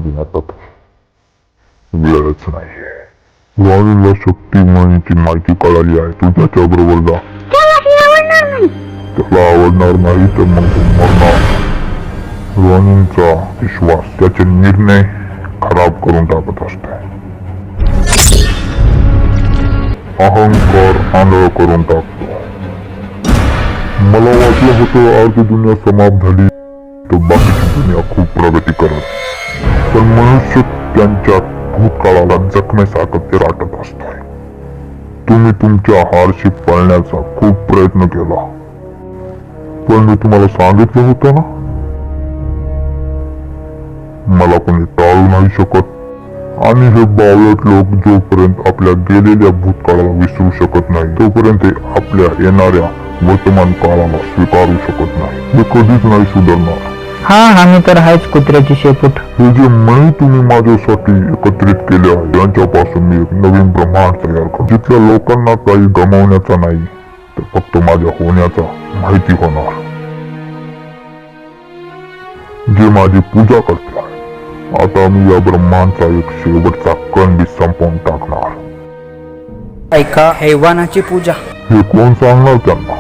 घेण्यात वेळच नाहीये. रॉनीला शक्तिमानीची माहिती कळाली आहे. तू त्याच्याबरोबर जा. त्याला आवडणार नाही तर मग तू मरणार. रॉनीचा विश्वास त्याचे निर्णय खराब करून टाकत असते. अहंकार आंधळ करून टाकतो. मला वाटलं होतं अर्धी दुनिया समाप्त झाली तर बाकीची दुनिया खूप प्रगती करत, पण मनुष्य त्यांच्या भूतकाळाला जखमेसारखं ते राटत असतोय. तुम्ही तुमच्या हारशी पळण्याचा खूप प्रयत्न केला, पण मी तुम्हाला सांगितलं होतं ना, मला कोणी टाळू नाही शकत. आणि हे बावळट लोक जोपर्यंत आपल्या गेलेल्या भूतकाळाला विसरू शकत नाही तोपर्यंत ते आपल्या येणाऱ्या वर्तमान काळाला स्वीकारू शकत नाही. हे कधीच नाही सुधारणार. हा आम्ही तर आहेच कुत्र्याची शेपूट. हे जे मणी तुम्ही माझ्यासाठी एकत्रित केले आहे यांच्यापासून मी एक नवीन ब्रह्मांड तयार करतो, जिथल्या लोकांना काही गमावण्याचा नाही तर फक्त माझ्या होण्याचा माहिती होणार, जे माझी पूजा करते आहे. आता मी या ब्रह्मांडचा एक शेवटचा कण बी संपवून टाकणार. ऐका, हैवानाची पूजा. हे कोण सांगणार त्यांना?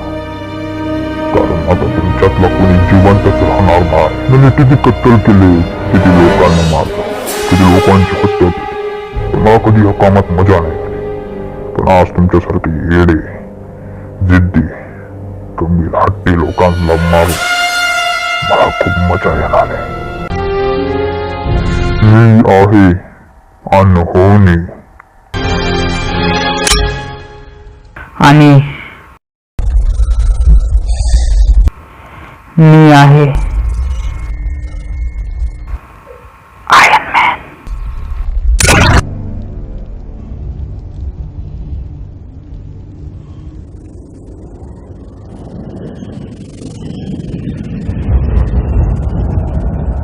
कारण आता तुमच्यातला कोणी जिवंतच राहणार नाही. मी किती कत्तल केले, किती लोकांना मारलं, किती लोकांची हत्या केली, पण मला कधी या कामात मजा नाही आली. पण आज तुमच्यासारखे येडे, जिद्दी, गंभीर हट्टी लोकांना मारून मला खूप मजा येणार आहे. मी आहे अनहोनी. आणि मी आहे